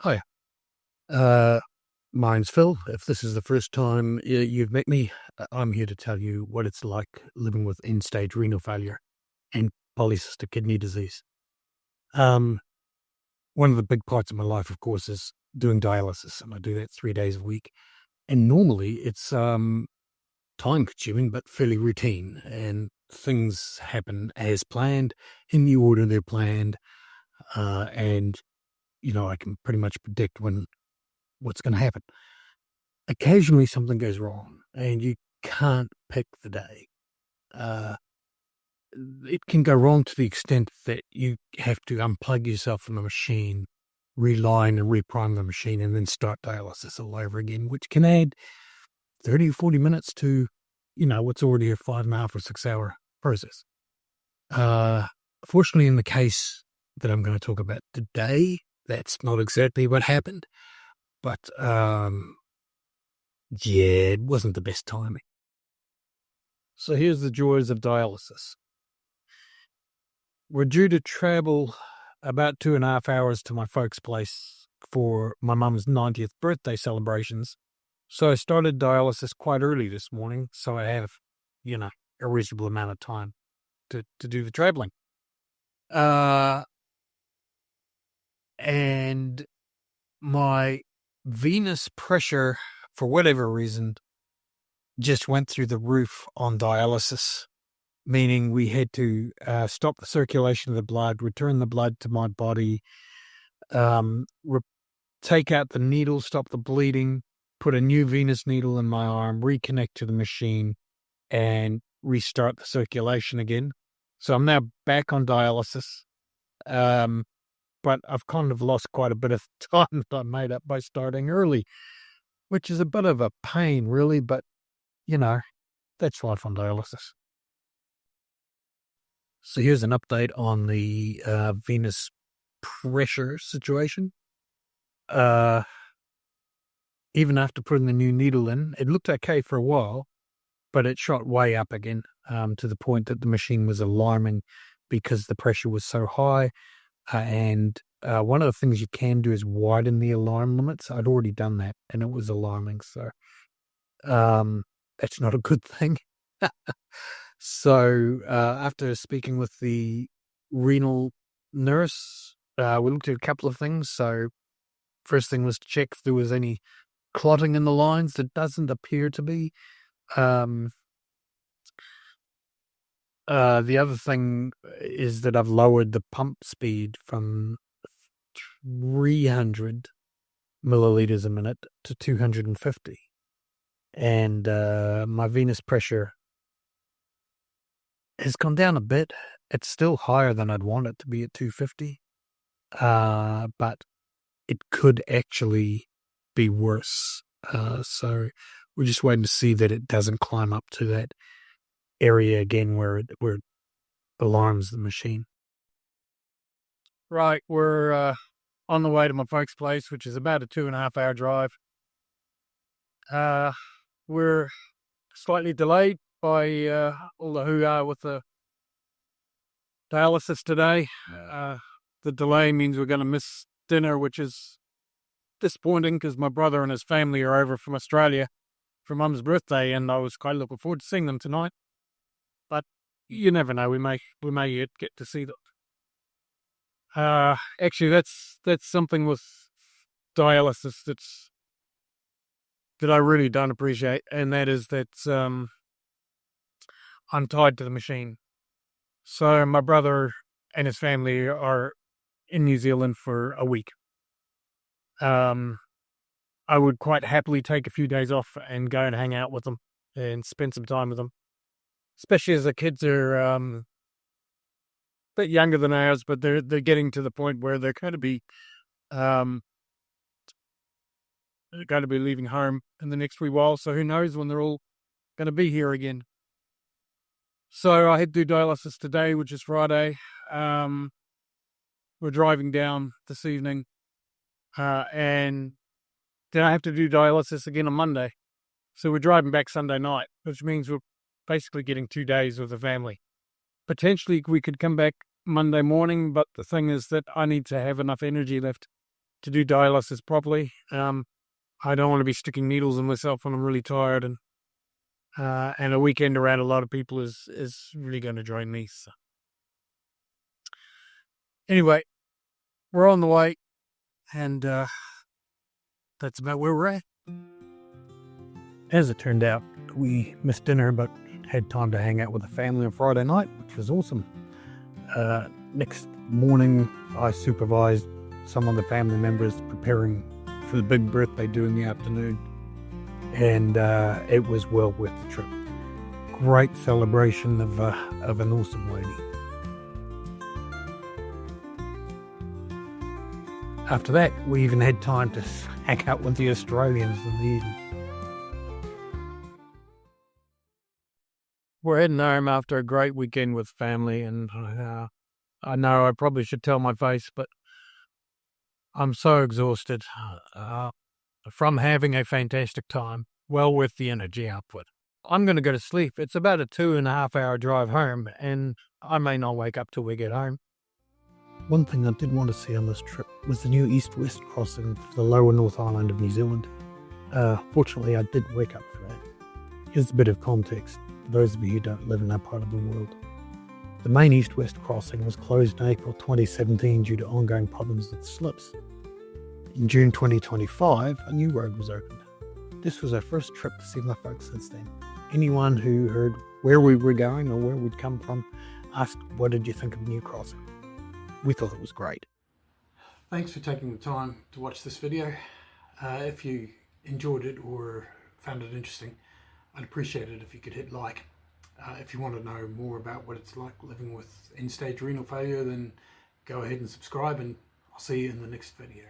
Hi, uh, mine's Phil. If this is the first time you've met me, I'm here to tell you what it's like living with end-stage renal failure and polycystic kidney disease. Um, One of the big parts of my life, of course, is doing dialysis, and I do that 3 days a week. And normally it's time-consuming, but fairly routine, and things happen as planned in the order they're planned, and I can pretty much predict what's going to happen. Occasionally something goes wrong and you can't pick the day. Uh, it can go wrong to the extent that you have to unplug yourself from the machine, reline and reprime the machine, and then start dialysis all over again, which can add 30 or 40 minutes to, what's already a 5.5 or 6 hour process. Uh, Fortunately, in the case that I'm going to talk about today, that's not exactly what happened, but yeah, it wasn't the best timing. So here's the joys of dialysis. We're due to travel about 2.5 hours to my folks' place for my mum's 90th birthday celebrations. So I started dialysis quite early this morning, so I have, a reasonable amount of time to do the traveling. And my venous pressure, for whatever reason, just went through the roof on dialysis, meaning we had to stop the circulation of the blood, return the blood to my body, take out the needle, stop the bleeding, put a new venous needle in my arm, reconnect to the machine, and restart the circulation again. So I'm now back on dialysis, but I've kind of lost quite a bit of time that I made up by starting early, which is a bit of a pain, really, but, that's life on dialysis. So here's an update on the venous pressure situation. Even after putting the new needle in, it looked okay for a while, but it shot way up again to the point that the machine was alarming because the pressure was so high. And one of the things you can do is widen the alarm limits. I'd already done that, and it was alarming. So that's not a good thing. So after speaking with the renal nurse, we looked at a couple of things. So first thing was to check if there was any clotting in the lines. There doesn't appear to be. The other thing is that I've lowered the pump speed from 300 milliliters a minute to 250. And my venous pressure has gone down a bit. It's still higher than I'd want it to be at 250. But it could actually be worse. So we're just waiting to see that it doesn't climb up to that area again where it alarms the machine. Right, we're on the way to my folks' place, which is about a 2.5 hour drive. We're slightly delayed by all the hoo-ha with the dialysis today. The delay means we're going to miss dinner, which is disappointing because my brother and his family are over from Australia for Mum's birthday, and I was quite looking forward to seeing them tonight. But you never know; we may yet get to see them. Actually, that's something with dialysis that I really don't appreciate, and that is that I'm tied to the machine. So my brother and his family are in New Zealand for a week. I would quite happily take a few days off and go and hang out with them and spend some time with them, especially as the kids are a bit younger than ours, but they're getting to the point where they're going to be leaving home in the next wee while. So who knows when they're all going to be here again. So I had to do dialysis today, which is Friday. We're driving down this evening, and then I have to do dialysis again on Monday. So we're driving back Sunday night, which means we're basically getting 2 days with the family. Potentially we could come back Monday morning, but the thing is that I need to have enough energy left to do dialysis properly. I don't want to be sticking needles in myself when I'm really tired, and a weekend around a lot of people is really going to drain me. So. Anyway, we're on the way, and that's about where we're at. As it turned out, we missed dinner, but had time to hang out with the family on Friday night, which was awesome. Next morning, I supervised some of the family members preparing for the big birthday due in the afternoon, and it was well worth the trip. Great celebration of an awesome lady. After that, we even had time to hang out with the Australians in the evening. We're heading home after a great weekend with family, and I know I probably should tell my face, but I'm so exhausted from having a fantastic time, well worth the energy output. I'm going to go to sleep. It's about a 2.5 hour drive home, and I may not wake up till we get home. One thing I did want to see on this trip was the new east-west crossing for the lower North Island of New Zealand. Fortunately, I did wake up for that. Here's a bit of context for those of you who don't live in that part of the world. The main east-west crossing was closed in April 2017 due to ongoing problems with slips. In June 2025, a new road was opened. This was our first trip to see my folks since then. Anyone who heard where we were going or where we'd come from asked, "What did you think of the new crossing?" We thought it was great. Thanks for taking the time to watch this video. If you enjoyed it or found it interesting, I'd appreciate it if you could hit like. If you want to know more about what it's like living with end-stage renal failure, then go ahead and subscribe, and I'll see you in the next video.